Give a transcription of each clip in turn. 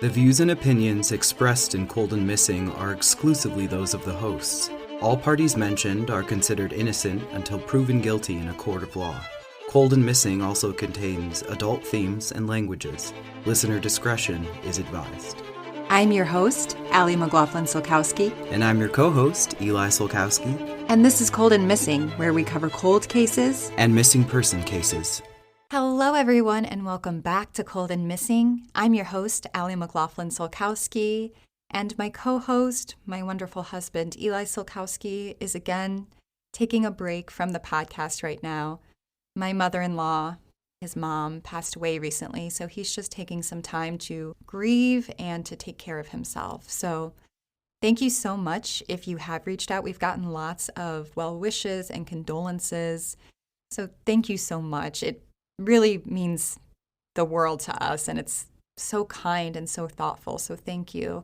The views and opinions expressed in Cold and Missing are exclusively those of the hosts. All parties mentioned are considered innocent until proven guilty in a court of law. Cold and Missing also contains adult themes and languages. Listener discretion is advised. I'm your host, Allie McLaughlin-Solkowski. And I'm your co-host, Eli Solkowski. And this is Cold and Missing, where we cover cold cases and missing person cases. Hello, everyone, and welcome back to Cold and Missing. I'm your host, Allie McLaughlin-Solkowski, and my co-host, my wonderful husband, Eli Solkowski, is again taking a break from the podcast right now. My mother-in-law, his mom, passed away recently, so he's just taking some time to grieve and to take care of himself. So thank you so much if you have reached out. We've gotten lots of well wishes and condolences, so thank you so much. It really means the world to us, and it's so kind and so thoughtful, so thank you.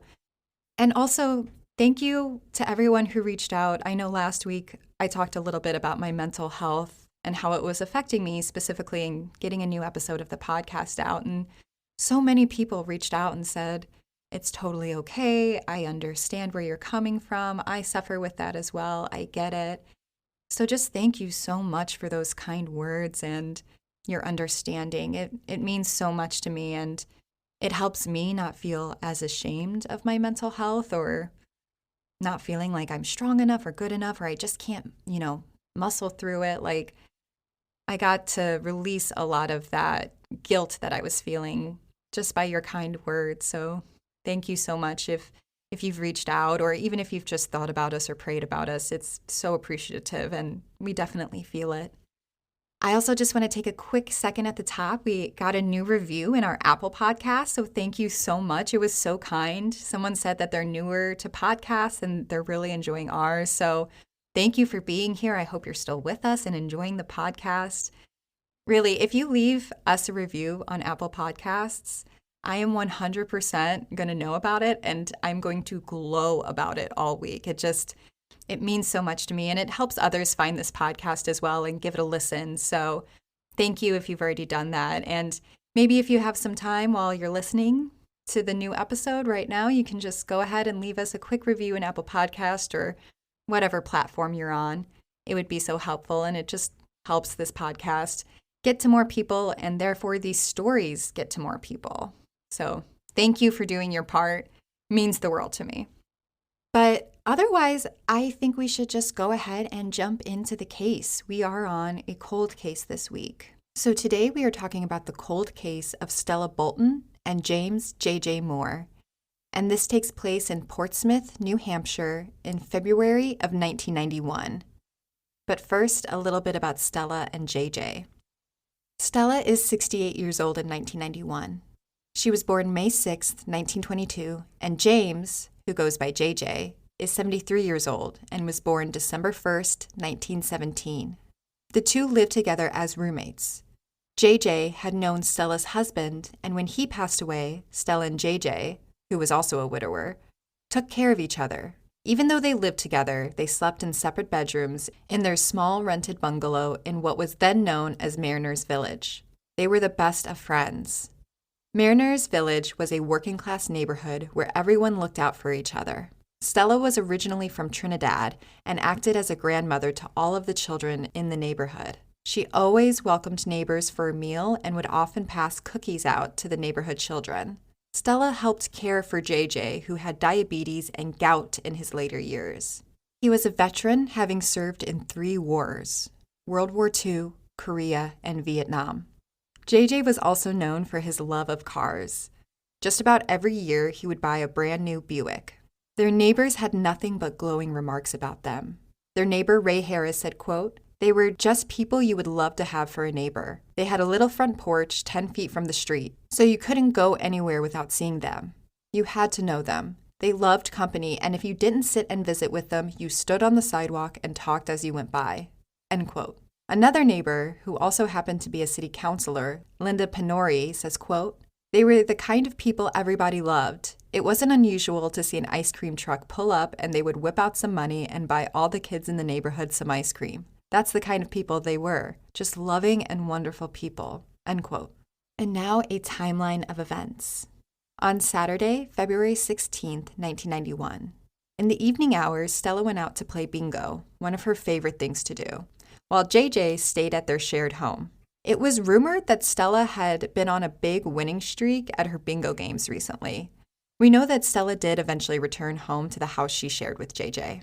And also, thank you to everyone who reached out. I know last week I talked a little bit about my mental health and how it was affecting me, specifically in getting a new episode of the podcast out, and so many people reached out and said, it's totally okay, I understand where you're coming from, I suffer with that as well, I get it. So just thank you so much for those kind words and your understanding. It means so much to me, and it helps me not feel as ashamed of my mental health or not feeling like I'm strong enough or good enough or I just can't, muscle through it. Like, I got to release a lot of that guilt that I was feeling just by your kind words. So thank you so much if you've reached out, or even if you've just thought about us or prayed about us. It's so appreciative, and we definitely feel it. I also just want to take a quick second at the top. We got a new review in our Apple podcast, so thank you so much. It was so kind. Someone said that they're newer to podcasts and they're really enjoying ours. So thank you for being here. I hope you're still with us and enjoying the podcast. Really, if you leave us a review on Apple Podcasts, I am 100% going to know about it, and I'm going to glow about it all week. It means so much to me, and it helps others find this podcast as well and give it a listen. So thank you if you've already done that. And maybe if you have some time while you're listening to the new episode right now, you can just go ahead and leave us a quick review in Apple Podcast or whatever platform you're on. It would be so helpful, and it just helps this podcast get to more people, and therefore these stories get to more people. So thank you for doing your part. It means the world to me. But otherwise, I think we should just go ahead and jump into the case. We are on a cold case this week. So today we are talking about the cold case of Stella Bolton and James JJ Moore. And this takes place in Portsmouth, New Hampshire in February of 1991. But first, a little bit about Stella and JJ. Stella is 68 years old in 1991. She was born May 6, 1922, and James, who goes by JJ, is 73 years old and was born December 1st, 1917. The two lived together as roommates. JJ had known Stella's husband, and when he passed away, Stella and JJ, who was also a widower, took care of each other. Even though they lived together, they slept in separate bedrooms in their small rented bungalow in what was then known as Mariners Village. They were the best of friends. Mariners Village was a working-class neighborhood where everyone looked out for each other. Stella was originally from Trinidad and acted as a grandmother to all of the children in the neighborhood. She always welcomed neighbors for a meal and would often pass cookies out to the neighborhood children. Stella helped care for JJ, who had diabetes and gout in his later years. He was a veteran, having served in 3 wars: World War II, Korea, and Vietnam. JJ was also known for his love of cars. Just about every year, he would buy a brand new Buick. Their neighbors had nothing but glowing remarks about them. Their neighbor, Ray Harris, said, quote, "They were just people you would love to have for a neighbor. They had a little front porch 10 feet from the street, so you couldn't go anywhere without seeing them. You had to know them. They loved company, and if you didn't sit and visit with them, you stood on the sidewalk and talked as you went by." End quote. Another neighbor, who also happened to be a city councilor, Linda Penori, says, quote, "They were the kind of people everybody loved. It wasn't unusual to see an ice cream truck pull up and they would whip out some money and buy all the kids in the neighborhood some ice cream. That's the kind of people they were, just loving and wonderful people." End quote. And now a timeline of events. On Saturday, February 16th, 1991. In the evening hours, Stella went out to play bingo, one of her favorite things to do, while JJ stayed at their shared home. It was rumored that Stella had been on a big winning streak at her bingo games recently. We know that Stella did eventually return home to the house she shared with JJ.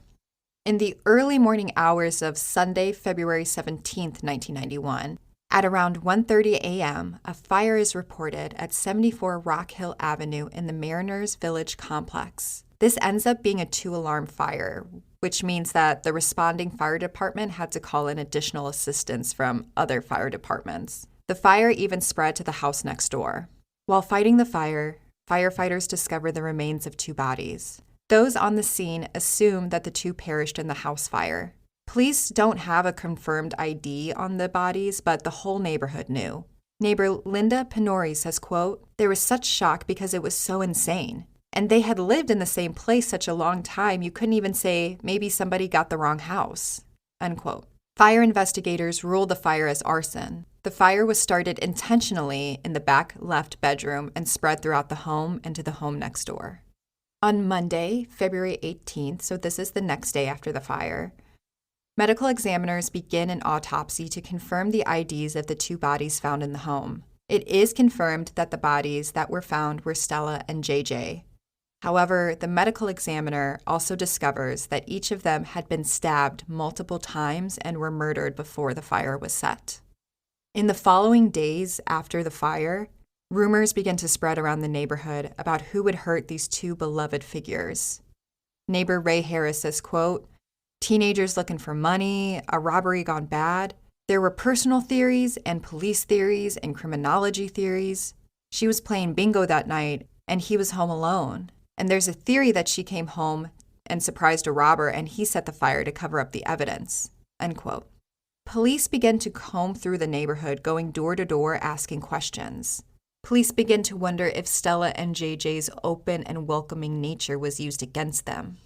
In the early morning hours of Sunday, February 17th, 1991, at around 1:30 a.m., a fire is reported at 74 Rock Hill Avenue in the Mariners Village complex. This ends up being a 2-alarm fire, which means that the responding fire department had to call in additional assistance from other fire departments. The fire even spread to the house next door. While fighting the fire, firefighters discovered the remains of 2 bodies. Those on the scene assume that the 2 perished in the house fire. Police don't have a confirmed ID on the bodies, but the whole neighborhood knew. Neighbor Linda Penori says, quote, "There was such shock because it was so insane. And they had lived in the same place such a long time, you couldn't even say maybe somebody got the wrong house," unquote. Fire investigators ruled the fire as arson. The fire was started intentionally in the back left bedroom and spread throughout the home and to the home next door. On Monday, February 18th, so this is the next day after the fire, medical examiners begin an autopsy to confirm the IDs of the 2 bodies found in the home. It is confirmed that the bodies that were found were Stella and JJ. However, the medical examiner also discovers that each of them had been stabbed multiple times and were murdered before the fire was set. In the following days after the fire, rumors begin to spread around the neighborhood about who would hurt these 2 beloved figures. Neighbor Ray Harris says, quote, "Teenagers looking for money, a robbery gone bad. There were personal theories and police theories and criminology theories. She was playing bingo that night and he was home alone. And there's a theory that she came home and surprised a robber and he set the fire to cover up the evidence," unquote. Police begin to comb through the neighborhood, going door to door asking questions. Police begin to wonder if Stella and JJ's open and welcoming nature was used against them.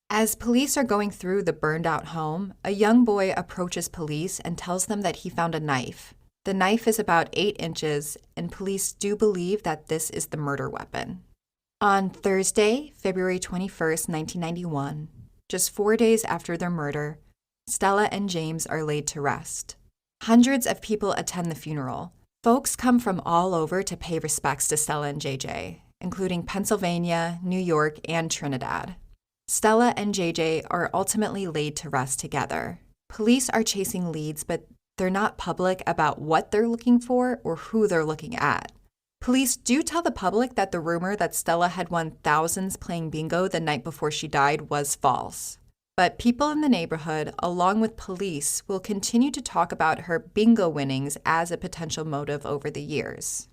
As police are going through the burned-out home, a young boy approaches police and tells them that he found a knife. The knife is about 8 inches, and police do believe that this is the murder weapon. On Thursday, February 21st, 1991, just 4 days after their murder, Stella and James are laid to rest. Hundreds of people attend the funeral. Folks come from all over to pay respects to Stella and JJ, including Pennsylvania, New York, and Trinidad. Stella and JJ are ultimately laid to rest together. Police are chasing leads, but they're not public about what they're looking for or who they're looking at. Police do tell the public that the rumor that Stella had won thousands playing bingo the night before she died was false. But people in the neighborhood, along with police, will continue to talk about her bingo winnings as a potential motive over the years.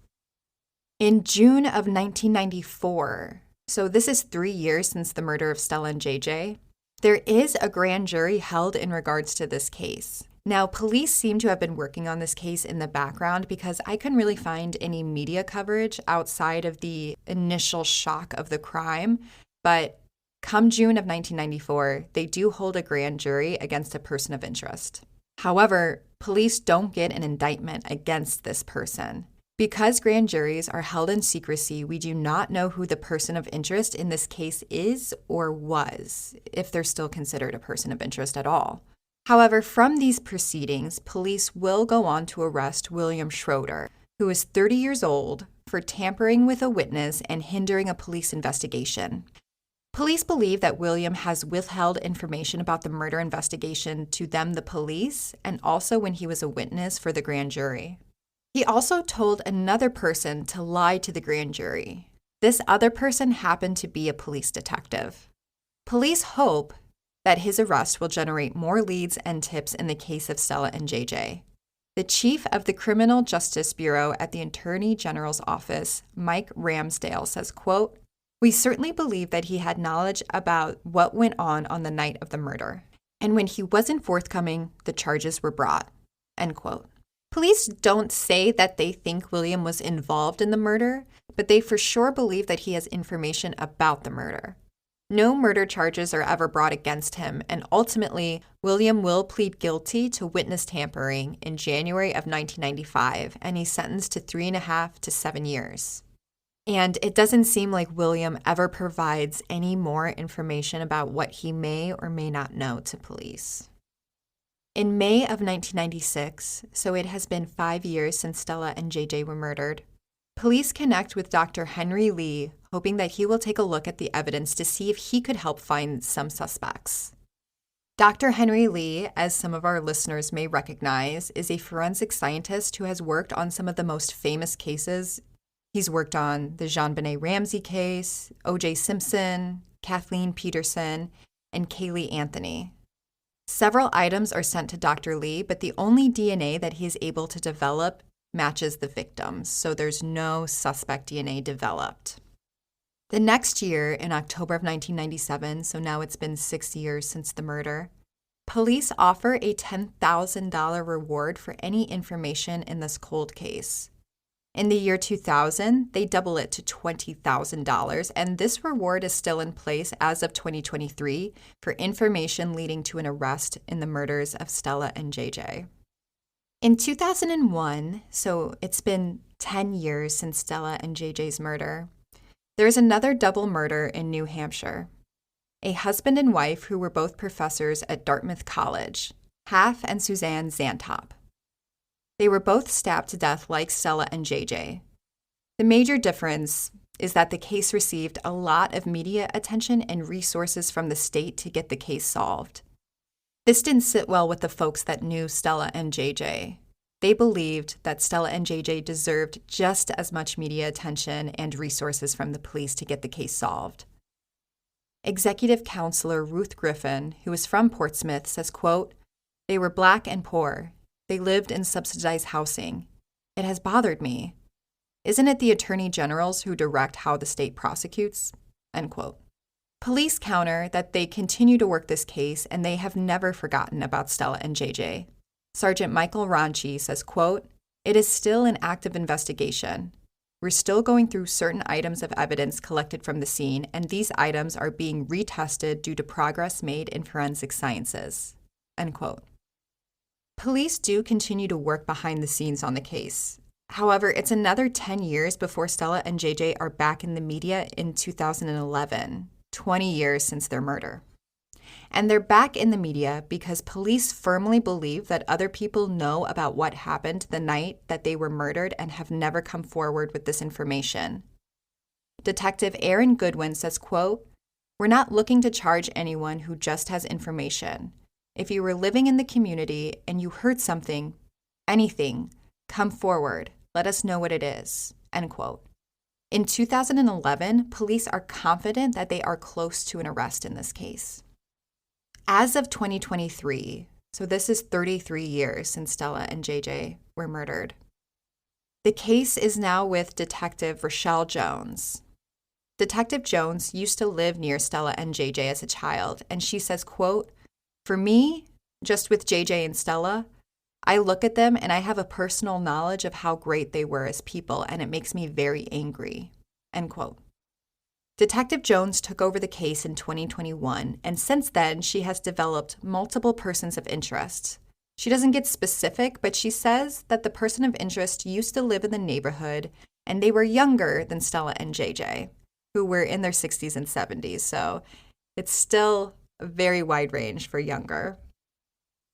In June of 1994, so this is 3 years since the murder of Stella and JJ, there is a grand jury held in regards to this case. Now, police seem to have been working on this case in the background because I couldn't really find any media coverage outside of the initial shock of the crime. But come June of 1994, they do hold a grand jury against a person of interest. However, police don't get an indictment against this person. Because grand juries are held in secrecy, we do not know who the person of interest in this case is or was, if they're still considered a person of interest at all. However, from these proceedings, police will go on to arrest William Schroeder, who is 30 years old, for tampering with a witness and hindering a police investigation. Police believe that William has withheld information about the murder investigation to them, the police, and also when he was a witness for the grand jury. He also told another person to lie to the grand jury. This other person happened to be a police detective. Police hope that his arrest will generate more leads and tips in the case of Stella and JJ. The chief of the Criminal Justice Bureau at the Attorney General's office, Mike Ramsdale, says, quote, "We certainly believe that he had knowledge about what went on the night of the murder. And when he wasn't forthcoming, the charges were brought," end quote. Police don't say that they think William was involved in the murder, but they for sure believe that he has information about the murder. No murder charges are ever brought against him, and ultimately, William will plead guilty to witness tampering in January of 1995, and he's sentenced to 3.5 to 7 years. And it doesn't seem like William ever provides any more information about what he may or may not know to police. In May of 1996, so it has been 5 years since Stella and JJ were murdered, police connect with Dr. Henry Lee, hoping that he will take a look at the evidence to see if he could help find some suspects. Dr. Henry Lee, as some of our listeners may recognize, is a forensic scientist who has worked on some of the most famous cases. He's worked on the JonBenet Ramsey case, O.J. Simpson, Kathleen Peterson, and Kaylee Anthony. Several items are sent to Dr. Lee, but the only DNA that he is able to develop matches the victims, so there's no suspect DNA developed. The next year, in October of 1997, so now it's been 6 years since the murder, police offer a $10,000 reward for any information in this cold case. In the year 2000, they double it to $20,000, and this reward is still in place as of 2023 for information leading to an arrest in the murders of Stella and JJ. In 2001, so it's been 10 years since Stella and JJ's murder, there's another double murder in New Hampshire. A husband and wife who were both professors at Dartmouth College, Half and Suzanne Zantop. They were both stabbed to death like Stella and JJ. The major difference is that the case received a lot of media attention and resources from the state to get the case solved. This didn't sit well with the folks that knew Stella and JJ. They believed that Stella and JJ deserved just as much media attention and resources from the police to get the case solved. Executive Counselor Ruth Griffin, who is from Portsmouth, says, quote, "They were black and poor. They lived in subsidized housing. It has bothered me. Isn't it the attorney generals who direct how the state prosecutes?" End quote. Police counter that they continue to work this case and they have never forgotten about Stella and JJ. Sergeant Michael Ronchi says, quote, "It is still an active investigation. We're still going through certain items of evidence collected from the scene, and these items are being retested due to progress made in forensic sciences." End quote. Police do continue to work behind the scenes on the case. However, it's another 10 years before Stella and JJ are back in the media in 2011, 20 years since their murder. And they're back in the media because police firmly believe that other people know about what happened the night that they were murdered and have never come forward with this information. Detective Aaron Goodwin says, quote, "We're not looking to charge anyone who just has information. If you were living in the community and you heard something, anything, come forward. Let us know what it is." End quote. In 2011, police are confident that they are close to an arrest in this case. As of 2023, so this is 33 years since Stella and JJ were murdered, the case is now with Detective Rochelle Jones. Detective Jones used to live near Stella and JJ as a child, and she says, quote, "For me, just with JJ and Stella, I look at them and I have a personal knowledge of how great they were as people, and it makes me very angry." End quote. Detective Jones took over the case in 2021, and since then, she has developed multiple persons of interest. She doesn't get specific, but she says that the person of interest used to live in the neighborhood, and they were younger than Stella and JJ, who were in their 60s and 70s, so it's still a very wide range for younger.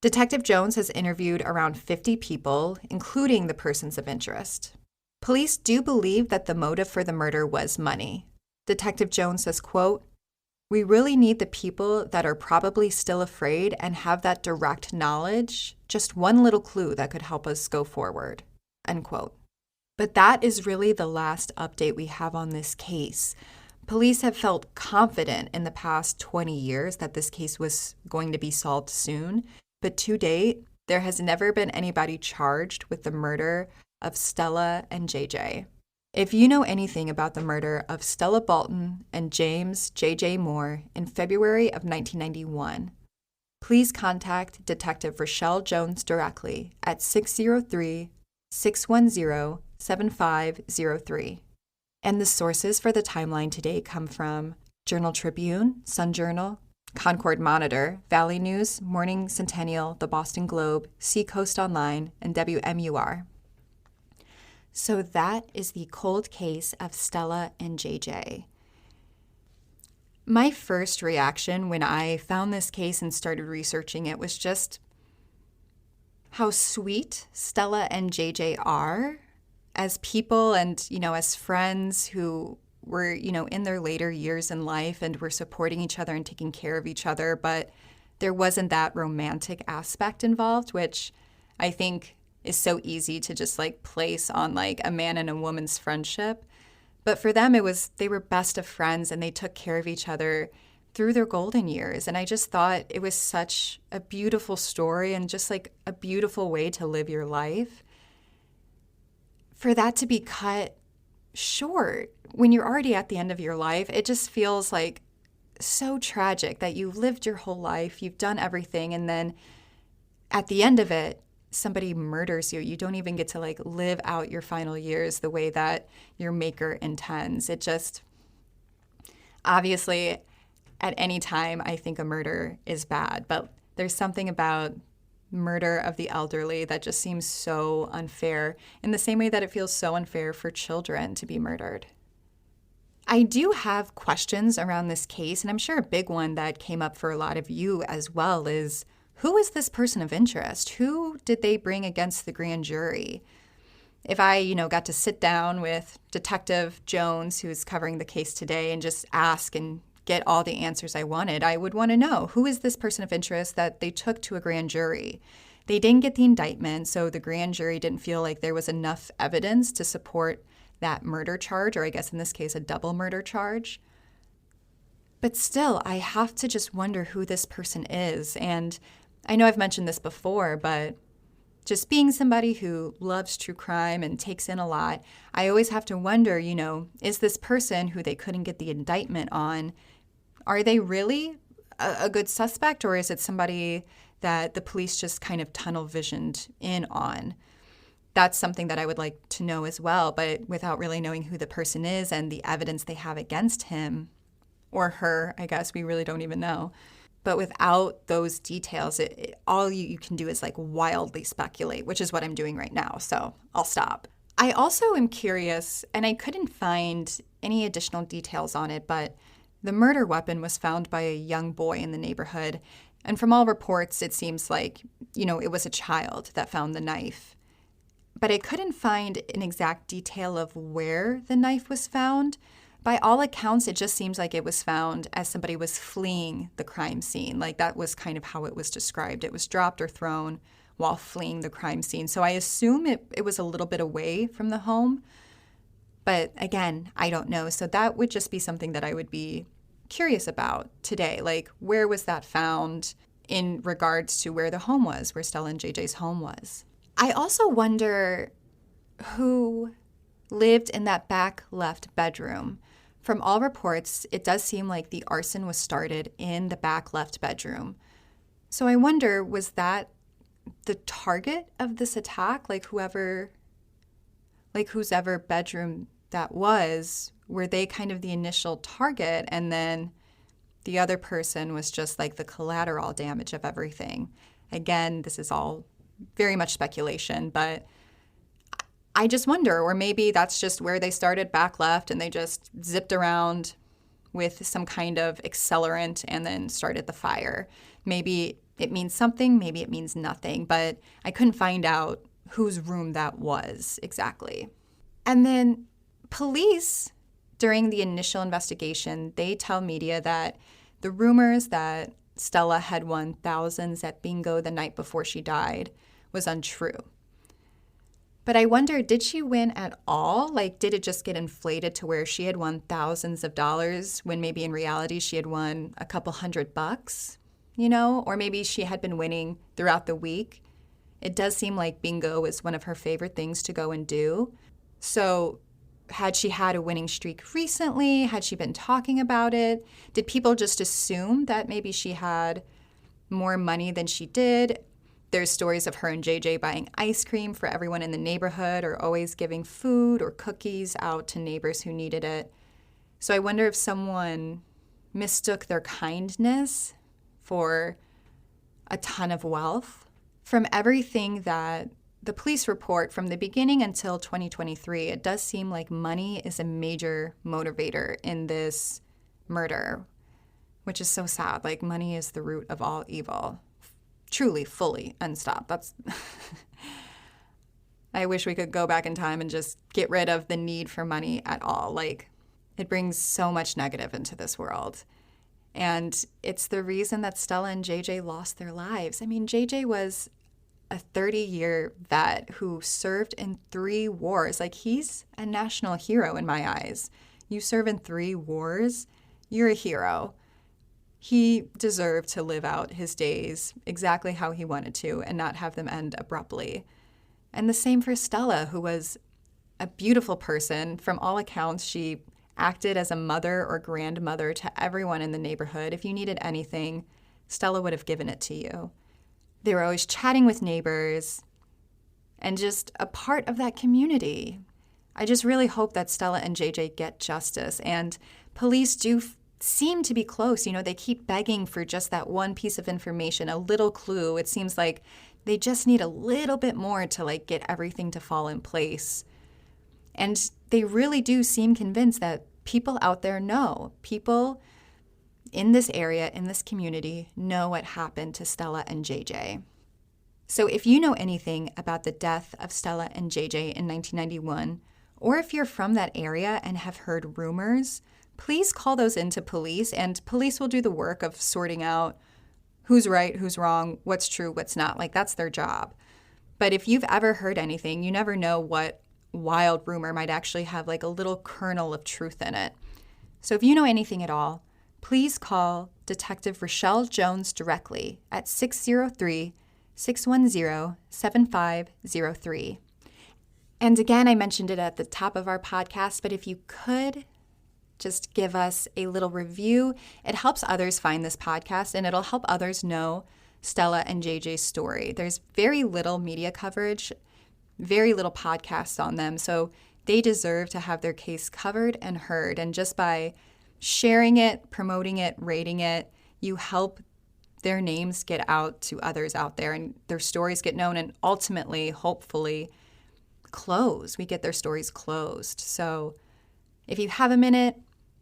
Detective Jones has interviewed around 50 people, including the persons of interest. Police do believe that the motive for the murder was money. Detective Jones says, quote, "We really need the people that are probably still afraid and have that direct knowledge, just one little clue that could help us go forward." End quote. But that is really the last update we have on this case. Police have felt confident in the past 20 years that this case was going to be solved soon, but to date, there has never been anybody charged with the murder of Stella and JJ. If you know anything about the murder of Stella Bolton and James J.J. Moore in February of 1991, please contact Detective Rochelle Jones directly at 603-610-7503. And the sources for the timeline today come from Journal Tribune, Sun Journal, Concord Monitor, Valley News, Morning Centennial, The Boston Globe, Seacoast Online, and WMUR. So that is the cold case of Stella and JJ. My first reaction when I found this case and started researching it was just how sweet Stella and JJ are as people and, as friends who were, in their later years in life and were supporting each other and taking care of each other. But there wasn't that romantic aspect involved, which I think is so easy to just place on a man and a woman's friendship. But for them, they were best of friends and they took care of each other through their golden years. And I just thought it was such a beautiful story and just a beautiful way to live your life. For that to be cut short when you're already at the end of your life, it just feels so tragic that you've lived your whole life, you've done everything, and then at the end of it, somebody murders you. You don't even get to live out your final years the way that your maker intends. It just, obviously, at any time, I think a murder is bad, but there's something about murder of the elderly that just seems so unfair, in the same way that it feels so unfair for children to be murdered. I do have questions around this case, and I'm sure a big one that came up for a lot of you as well is, who is this person of interest? Who did they bring against the grand jury? If I, got to sit down with Detective Jones, who's covering the case today, and just ask and get all the answers I wanted, I would want to know, who is this person of interest that they took to a grand jury? They didn't get the indictment, so the grand jury didn't feel like there was enough evidence to support that murder charge, or I guess in this case, a double murder charge. But still, I have to just wonder who this person is. And I know I've mentioned this before, but just being somebody who loves true crime and takes in a lot, I always have to wonder, is this person who they couldn't get the indictment on, are they really a good suspect, or is it somebody that the police just kind of tunnel visioned in on? That's something that I would like to know as well, but without really knowing who the person is and the evidence they have against him or her, I guess we really don't even know. But without those details, all you can do is wildly speculate, which is what I'm doing right now. So I'll stop. I also am curious, and I couldn't find any additional details on it, but the murder weapon was found by a young boy in the neighborhood. And from all reports, it seems it was a child that found the knife. But I couldn't find an exact detail of where the knife was found. By all accounts, it just seems like it was found as somebody was fleeing the crime scene. That was kind of how it was described. It was dropped or thrown while fleeing the crime scene. So I assume it was a little bit away from the home. But again, I don't know. So that would just be something that I would be curious about today. Where was that found in regards to where the home was, where Stella and JJ's home was? I also wonder who lived in that back left bedroom. From all reports, it does seem like the arson was started in the back left bedroom. So I wonder, was that the target of this attack? Whose ever bedroom that was, were they kind of the initial target, and then the other person was just the collateral damage of everything? Again, this is all very much speculation, but I just wonder, or maybe that's just where they started, back left, and they just zipped around with some kind of accelerant and then started the fire. Maybe it means something, maybe it means nothing, but I couldn't find out whose room that was exactly. And then police, during the initial investigation, they tell media that the rumors that Stella had won thousands at bingo the night before she died was untrue. But I wonder, did she win at all? Did it just get inflated to where she had won thousands of dollars when maybe in reality she had won a couple $100, Or maybe she had been winning throughout the week. It does seem like bingo was one of her favorite things to go and do. So had she had a winning streak recently? Had she been talking about it? Did people just assume that maybe she had more money than she did? There's stories of her and JJ buying ice cream for everyone in the neighborhood, or always giving food or cookies out to neighbors who needed it. So I wonder if someone mistook their kindness for a ton of wealth. From everything that the police report from the beginning until 2023, it does seem like money is a major motivator in this murder, which is so sad. Like, money is the root of all evil. Truly, fully unstopped. That's I wish we could go back in time and just get rid of the need for money at all. Like, it brings so much negative into this world. And it's the reason that Stella and JJ lost their lives. I mean, JJ was a 30-year vet who served in 3 wars. Like, he's a national hero in my eyes. You serve in 3 wars, you're a hero. He deserved to live out his days exactly how he wanted to and not have them end abruptly. And the same for Stella, who was a beautiful person. From all accounts, she acted as a mother or grandmother to everyone in the neighborhood. If you needed anything, Stella would have given it to you. They were always chatting with neighbors and just a part of that community. I just really hope that Stella and JJ get justice. And police do seem to be close. You know, they keep begging for just that one piece of information, a little clue. It seems like they just need a little bit more to like get everything to fall in place. And they really do seem convinced that people out there know. People in this area, in this community, know what happened to Stella and JJ. So if you know anything about the death of Stella and JJ in 1991, or if you're from that area and have heard rumors, please call those into police, and police will do the work of sorting out who's right, who's wrong, what's true, what's not. Like, that's their job. But if you've ever heard anything, you never know what wild rumor might actually have like a little kernel of truth in it. So if you know anything at all, please call Detective Rochelle Jones directly at 603-610-7503. And again, I mentioned it at the top of our podcast, but if you could just give us a little review, it helps others find this podcast and it'll help others know Stella and JJ's story. There's very little media coverage, very little podcasts on them, so they deserve to have their case covered and heard. And just by sharing it, promoting it, rating it, you help their names get out to others out there and their stories get known and ultimately, hopefully, close. We get their stories closed. So if you have a minute,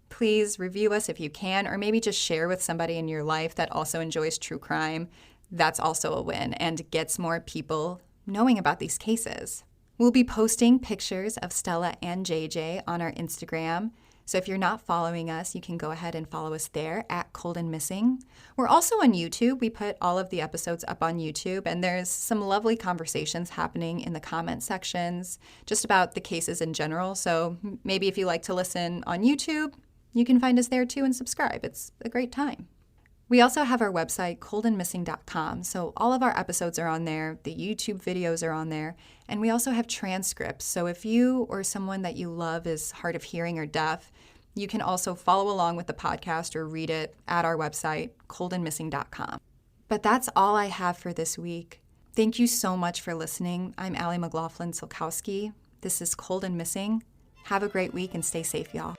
please review us if you can, or maybe just share with somebody in your life that also enjoys true crime. That's also a win and gets more people knowing about these cases. We'll be posting pictures of Stella and JJ on our Instagram. So if you're not following us, you can go ahead and follow us there at Cold and Missing. We're also on YouTube. We put all of the episodes up on YouTube, and there's some lovely conversations happening in the comment sections just about the cases in general. So maybe if you like to listen on YouTube, you can find us there too and subscribe. It's a great time. We also have our website, coldandmissing.com. So all of our episodes are on there. The YouTube videos are on there. And we also have transcripts. So if you or someone that you love is hard of hearing or deaf, you can also follow along with the podcast or read it at our website, coldandmissing.com. But that's all I have for this week. Thank you so much for listening. I'm Allie McLaughlin-Solkowski. This is Cold and Missing. Have a great week and stay safe, y'all.